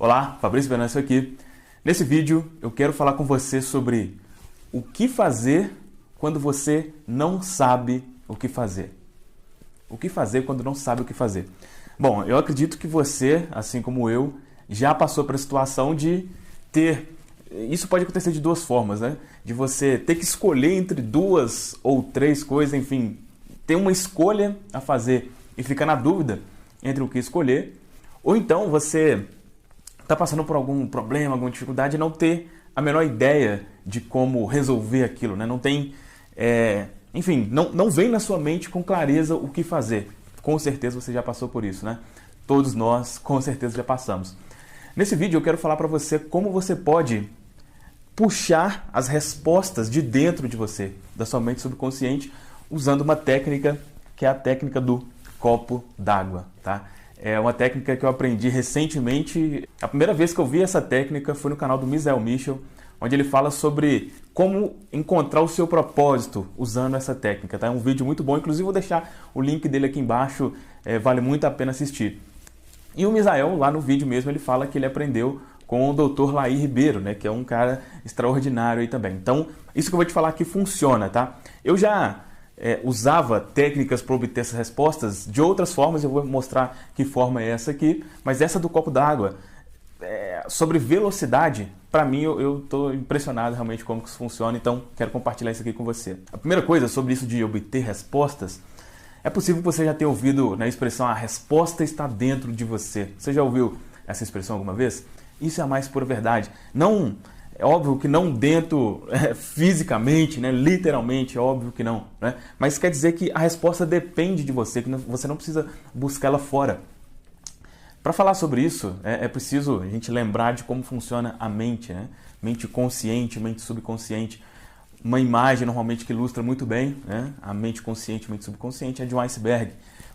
Olá, Fabrício Venâncio aqui. Nesse vídeo eu quero falar com você sobre o que fazer quando você não sabe o que fazer. O que fazer quando não sabe o que fazer? Bom, eu acredito que você, assim como eu, já passou por a situação de ter... Isso pode acontecer de duas formas, né? De você ter que escolher entre duas ou três coisas, enfim, ter uma escolha a fazer e ficar na dúvida entre o que escolher, ou então você está passando por algum problema, alguma dificuldade e não ter a menor ideia de como resolver aquilo, né? Não tem, enfim, não vem na sua mente com clareza o que fazer. Com certeza você já passou por isso, né? Todos nós, com certeza, já passamos. Nesse vídeo eu quero falar para você como você pode puxar as respostas de dentro de você, da sua mente subconsciente, usando uma técnica que é a técnica do copo d'água, tá? É uma técnica que eu aprendi recentemente. A primeira vez que eu vi essa técnica foi no canal do Misael Mitchell, onde ele fala sobre como encontrar o seu propósito usando essa técnica, tá? É um vídeo muito bom, inclusive vou deixar o link dele aqui embaixo, vale muito a pena assistir. E o Misael, lá no vídeo mesmo, ele fala que ele aprendeu com o Dr. Laí Ribeiro, né, que é um cara extraordinário aí também. Então, isso que eu vou te falar aqui funciona, tá? Eu já usava técnicas para obter essas respostas de outras formas, eu vou mostrar que forma é essa aqui, mas essa do copo d'água, sobre velocidade, para mim eu estou impressionado realmente como que isso funciona, então quero compartilhar isso aqui com você. A primeira coisa sobre isso de obter respostas, é possível que você já tenha ouvido na expressão a resposta está dentro de você. Você já ouviu essa expressão alguma vez? Isso é a mais pura verdade. Não, é óbvio que não dentro fisicamente, né? Literalmente, é óbvio que não. Né? Mas quer dizer que a resposta depende de você, que você não precisa buscá-la fora. Para falar sobre isso, é preciso a gente lembrar de como funciona a mente, né? Mente consciente, mente subconsciente. Uma imagem normalmente que ilustra muito bem, né? A mente consciente e mente subconsciente é de um iceberg,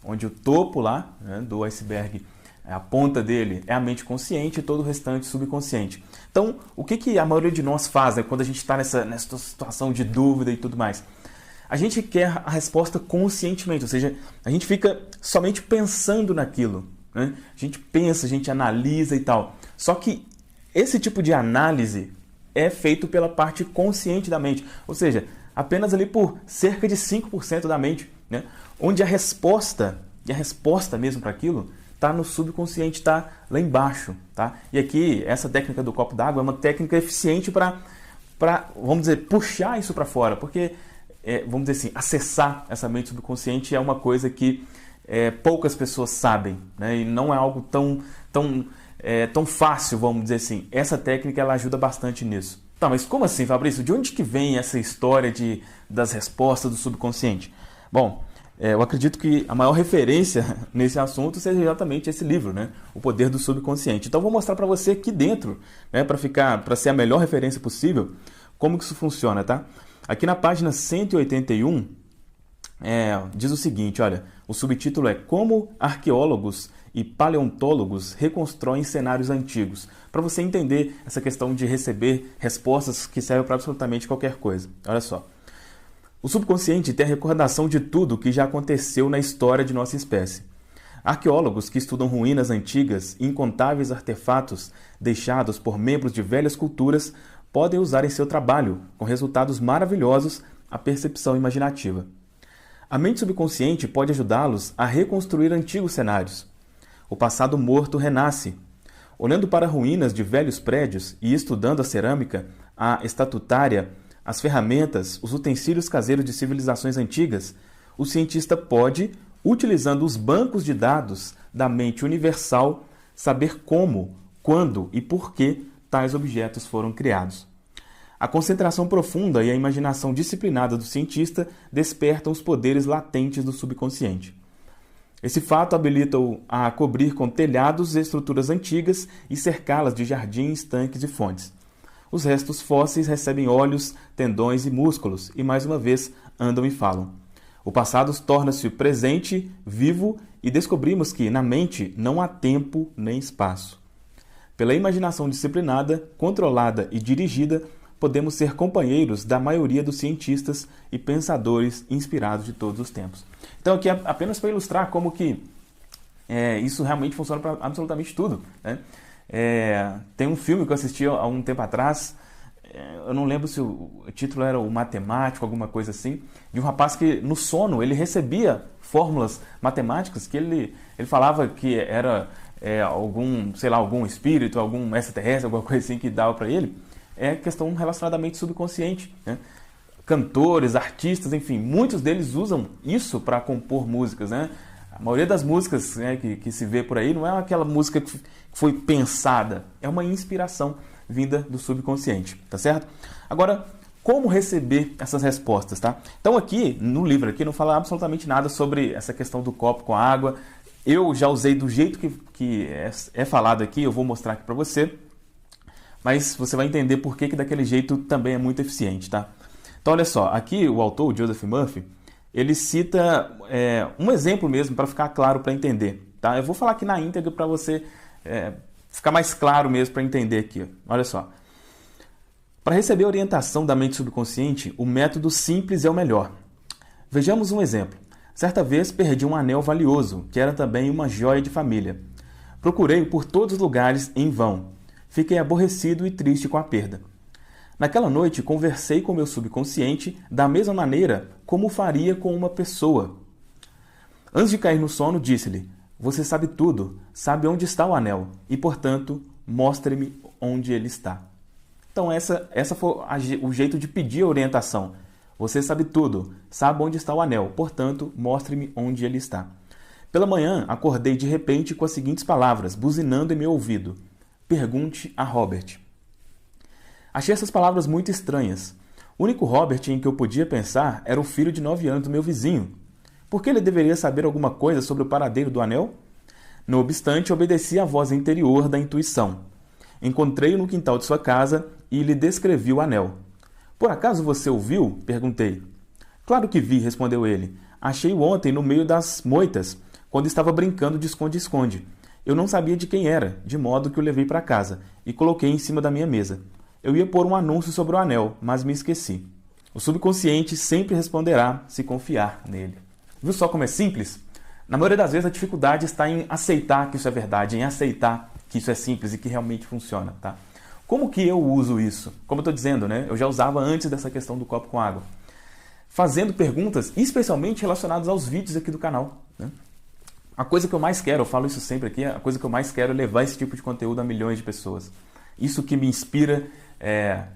onde o topo lá, né, do iceberg, a ponta dele é a mente consciente e todo o restante subconsciente. Então, o que a maioria de nós faz, né, quando a gente está nessa situação de dúvida e tudo mais? A gente quer a resposta conscientemente, ou seja, a gente fica somente pensando naquilo. Né? A gente pensa, a gente analisa e tal. Só que esse tipo de análise é feito pela parte consciente da mente, ou seja, apenas ali por cerca de 5% da mente, né? Onde a resposta, e a resposta mesmo para aquilo, está no subconsciente, está lá embaixo, tá? E aqui, essa técnica do copo d'água é uma técnica eficiente para, vamos dizer, puxar isso para fora, porque, vamos dizer assim, acessar essa mente subconsciente é uma coisa que poucas pessoas sabem, né? E não é algo tão fácil, vamos dizer assim. Essa técnica, ela ajuda bastante nisso. Tá, mas como assim, Fabrício? De onde que vem essa história das respostas do subconsciente? Bom, eu acredito que a maior referência nesse assunto seja exatamente esse livro, né? O Poder do Subconsciente. Então, vou mostrar para você aqui dentro, né, para ser a melhor referência possível, como que isso funciona, tá? Aqui na página 181, diz o seguinte, olha, o subtítulo é Como arqueólogos e paleontólogos reconstruem cenários antigos, para você entender essa questão de receber respostas que servem para absolutamente qualquer coisa. Olha só. O subconsciente tem a recordação de tudo que já aconteceu na história de nossa espécie. Arqueólogos que estudam ruínas antigas e incontáveis artefatos deixados por membros de velhas culturas podem usar em seu trabalho, com resultados maravilhosos, a percepção imaginativa. A mente subconsciente pode ajudá-los a reconstruir antigos cenários. O passado morto renasce. Olhando para ruínas de velhos prédios e estudando a cerâmica, a estatutária, as ferramentas, os utensílios caseiros de civilizações antigas, o cientista pode, utilizando os bancos de dados da mente universal, saber como, quando e por que tais objetos foram criados. A concentração profunda e a imaginação disciplinada do cientista despertam os poderes latentes do subconsciente. Esse fato habilita-o a cobrir com telhados e estruturas antigas e cercá-las de jardins, tanques e fontes. Os restos fósseis recebem olhos, tendões e músculos e, mais uma vez, andam e falam. O passado torna-se presente, vivo e descobrimos que, na mente, não há tempo nem espaço. Pela imaginação disciplinada, controlada e dirigida, podemos ser companheiros da maioria dos cientistas e pensadores inspirados de todos os tempos. Então, aqui é apenas para ilustrar como que isso realmente funciona para absolutamente tudo, né? Tem um filme que eu assisti há um tempo atrás, eu não lembro se o título era O Matemático, alguma coisa assim, de um rapaz que no sono ele recebia fórmulas matemáticas que ele falava que era algum, sei lá, algum espírito, algum extraterrestre, alguma coisa assim que dava para ele. É questão relacionada à mente subconsciente, né? Cantores, artistas, enfim, muitos deles usam isso para compor músicas, né? A maioria das músicas, né, que se vê por aí não é aquela música que foi pensada, é uma inspiração vinda do subconsciente, tá certo? Agora, como receber essas respostas, tá? Então aqui, no livro aqui, não fala absolutamente nada sobre essa questão do copo com água. Eu já usei do jeito que é falado aqui, eu vou mostrar aqui para você, mas você vai entender por que daquele jeito também é muito eficiente, tá? Então olha só, aqui o autor, o Joseph Murphy, ele cita um exemplo mesmo para ficar claro para entender, tá? Eu vou falar aqui na íntegra para você ficar mais claro mesmo para entender aqui. Olha só. Para receber orientação da mente subconsciente, o método simples é o melhor. Vejamos um exemplo. Certa vez perdi um anel valioso, que era também uma joia de família. Procurei por todos os lugares em vão. Fiquei aborrecido e triste com a perda. Naquela noite, conversei com meu subconsciente da mesma maneira como faria com uma pessoa. Antes de cair no sono, disse-lhe: você sabe tudo, sabe onde está o anel, e, portanto, mostre-me onde ele está. Então, essa foi o jeito de pedir a orientação. Você sabe tudo, sabe onde está o anel, portanto, mostre-me onde ele está. Pela manhã, acordei de repente com as seguintes palavras, buzinando em meu ouvido: pergunte a Robert. Achei essas palavras muito estranhas. O único Robert em que eu podia pensar era o filho de 9 anos do meu vizinho. Por que ele deveria saber alguma coisa sobre o paradeiro do anel? Não obstante, obedeci à voz interior da intuição. Encontrei-o no quintal de sua casa e lhe descrevi o anel. Por acaso você o viu? Perguntei. Claro que vi, respondeu ele. Achei-o ontem no meio das moitas, quando estava brincando de esconde-esconde. Eu não sabia de quem era, de modo que o levei para casa e coloquei em cima da minha mesa. Eu ia pôr um anúncio sobre o anel, mas me esqueci. O subconsciente sempre responderá se confiar nele. Viu só como é simples? Na maioria das vezes a dificuldade está em aceitar que isso é verdade, em aceitar que isso é simples e que realmente funciona, tá? Como que eu uso isso? Como eu estou dizendo, né? Eu já usava antes dessa questão do copo com água. Fazendo perguntas, especialmente relacionadas aos vídeos aqui do canal, né? A coisa que eu mais quero, eu falo isso sempre aqui, a coisa que eu mais quero é levar esse tipo de conteúdo a milhões de pessoas. Isso que me inspira,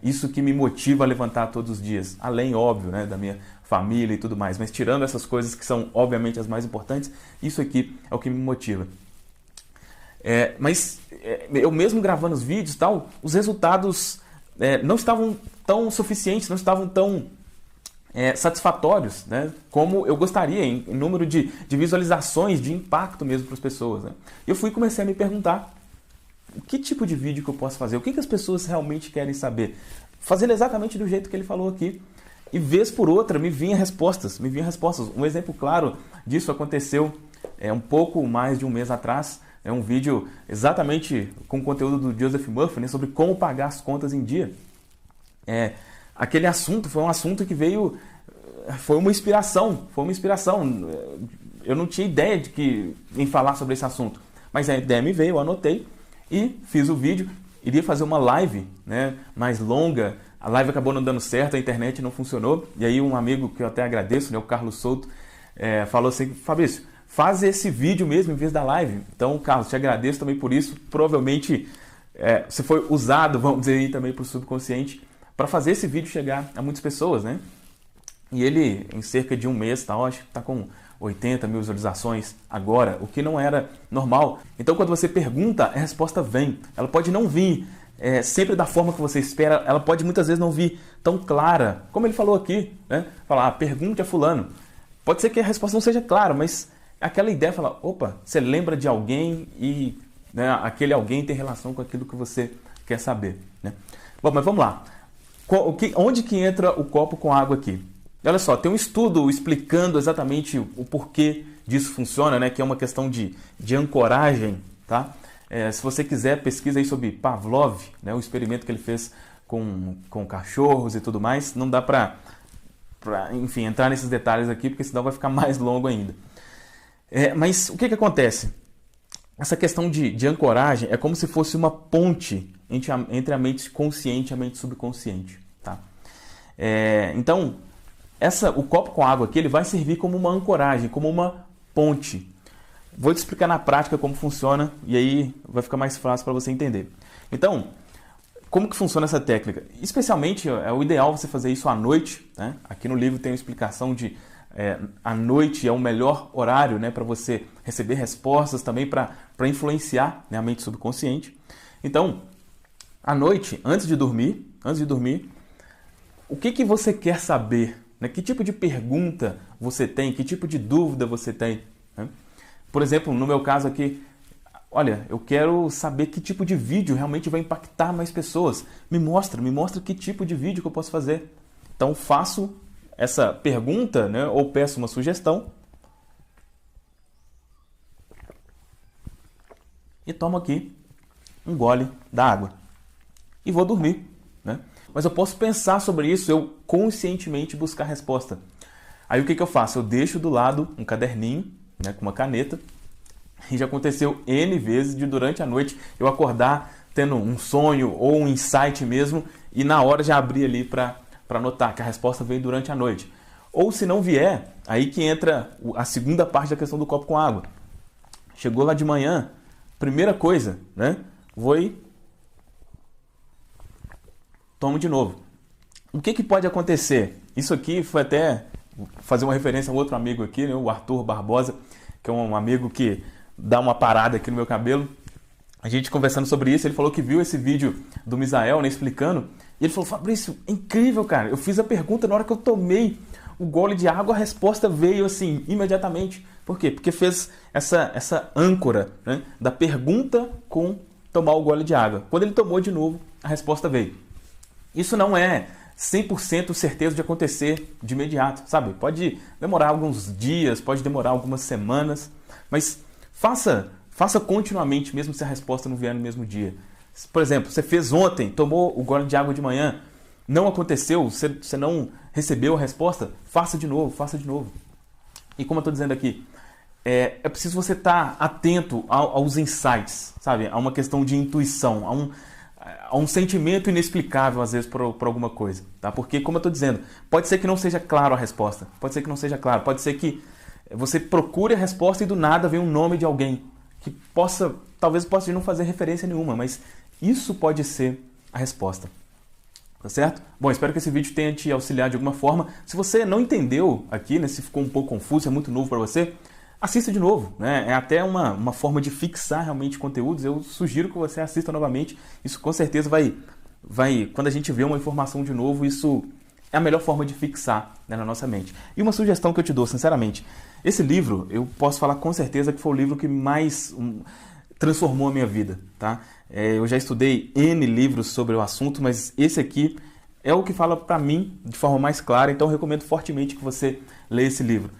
isso que me motiva a levantar todos os dias. Além, óbvio, né, da minha família e tudo mais. Mas tirando essas coisas que são, obviamente, as mais importantes, isso aqui é o que me motiva. Mas eu mesmo gravando os vídeos e tal, os resultados não estavam tão suficientes, não estavam tão satisfatórios, né, como eu gostaria, em número de visualizações, de impacto mesmo para as pessoas, né? Eu comecei a me perguntar: que tipo de vídeo que eu posso fazer? O que as pessoas realmente querem saber? Fazendo exatamente do jeito que ele falou aqui. E vez por outra me vinham respostas. Um exemplo claro disso aconteceu um pouco mais de um mês atrás. É um vídeo exatamente com o conteúdo do Joseph Murphy, né, sobre como pagar as contas em dia. Aquele assunto foi um assunto que veio... Foi uma inspiração. Eu não tinha ideia em falar sobre esse assunto. Mas a ideia me veio, eu anotei e fiz o vídeo. Iria fazer uma live, né, mais longa. A live acabou não dando certo, a internet não funcionou. E aí um amigo que eu até agradeço, né, o Carlos Souto, falou assim: Fabrício, faz esse vídeo mesmo em vez da live. Então, Carlos, te agradeço também por isso. Provavelmente você foi usado, vamos dizer aí, também para o subconsciente para fazer esse vídeo chegar a muitas pessoas, né? E ele, em cerca de um mês, acho que está com 80 mil visualizações agora, o que não era normal. Então, quando você pergunta, a resposta vem. Ela pode não vir sempre da forma que você espera, ela pode muitas vezes não vir tão clara, como ele falou aqui, né? Falar, pergunte a fulano. Pode ser que a resposta não seja clara, mas aquela ideia fala, opa, você lembra de alguém e, né, aquele alguém tem relação com aquilo que você quer saber, né? Bom, mas vamos lá. Onde que entra o copo com água aqui? Olha só, tem um estudo explicando exatamente o porquê disso funciona, né? Que é uma questão de ancoragem, tá? Se você quiser, pesquisa aí sobre Pavlov, né? O experimento que ele fez com cachorros e tudo mais. Não dá para enfim, entrar nesses detalhes aqui, porque senão vai ficar mais longo ainda. Mas o que acontece? essa questão de ancoragem é como se fosse uma ponte entre a mente consciente e a mente subconsciente. Tá? Então, o copo com água aqui ele vai servir como uma ancoragem, como uma ponte. Vou te explicar na prática como funciona e aí vai ficar mais fácil para você entender. Então, como que funciona essa técnica? Especialmente, é o ideal você fazer isso à noite. Né? Aqui no livro tem uma explicação de à noite é o melhor horário, né, para você receber respostas, também para influenciar, né, a mente subconsciente. Então, à noite, antes de dormir, o que você quer saber? Né? Que tipo de pergunta você tem? Que tipo de dúvida você tem? Né? Por exemplo, no meu caso aqui, olha, eu quero saber que tipo de vídeo realmente vai impactar mais pessoas. Me mostra que tipo de vídeo que eu posso fazer. Então, faço essa pergunta, né, ou peço uma sugestão e tomo aqui um gole da água e vou dormir, né? Mas eu posso pensar sobre isso, eu conscientemente buscar a resposta. Aí o que eu faço? Eu deixo do lado um caderninho, né, com uma caneta, e já aconteceu N vezes de durante a noite eu acordar tendo um sonho ou um insight mesmo e na hora já abrir ali para anotar que a resposta veio durante a noite. Ou se não vier, aí que entra a segunda parte da questão do copo com água. Chegou lá de manhã, primeira coisa, né? Vou e tomo de novo. O que pode acontecer? Isso aqui foi até fazer uma referência a outro amigo aqui, né? O Arthur Barbosa, que é um amigo que dá uma parada aqui no meu cabelo. A gente conversando sobre isso, ele falou que viu esse vídeo do Misael, né, explicando. E ele falou, Fabrício, é incrível, cara. Eu fiz a pergunta, na hora que eu tomei o gole de água, a resposta veio assim, imediatamente. Por quê? Porque fez essa âncora, né, da pergunta com tomar o gole de água. Quando ele tomou de novo, a resposta veio. Isso não é 100% certeza de acontecer de imediato, sabe? Pode demorar alguns dias, pode demorar algumas semanas, mas faça continuamente, mesmo se a resposta não vier no mesmo dia. Por exemplo, você fez ontem, tomou o gole de água de manhã, não aconteceu, você não recebeu a resposta, faça de novo. E como eu estou dizendo aqui, é preciso você estar atento aos insights, sabe? A uma questão de intuição, a um sentimento inexplicável, às vezes, por alguma coisa. Tá? Porque, como eu estou dizendo, pode ser que não seja claro a resposta, pode ser que você procure a resposta e do nada vem um nome de alguém que talvez possa não fazer referência nenhuma, mas isso pode ser a resposta. Tá certo? Bom, espero que esse vídeo tenha te auxiliado de alguma forma. Se você não entendeu aqui, né, se ficou um pouco confuso, é muito novo para você, assista de novo. Né? É até uma forma de fixar realmente conteúdos. Eu sugiro que você assista novamente. Isso com certeza vai quando a gente vê uma informação de novo, isso é a melhor forma de fixar, né, na nossa mente. E uma sugestão que eu te dou, sinceramente, esse livro, eu posso falar com certeza que foi o livro que mais transformou a minha vida. Tá? Eu já estudei N livros sobre o assunto, mas esse aqui é o que fala para mim de forma mais clara, então eu recomendo fortemente que você leia esse livro.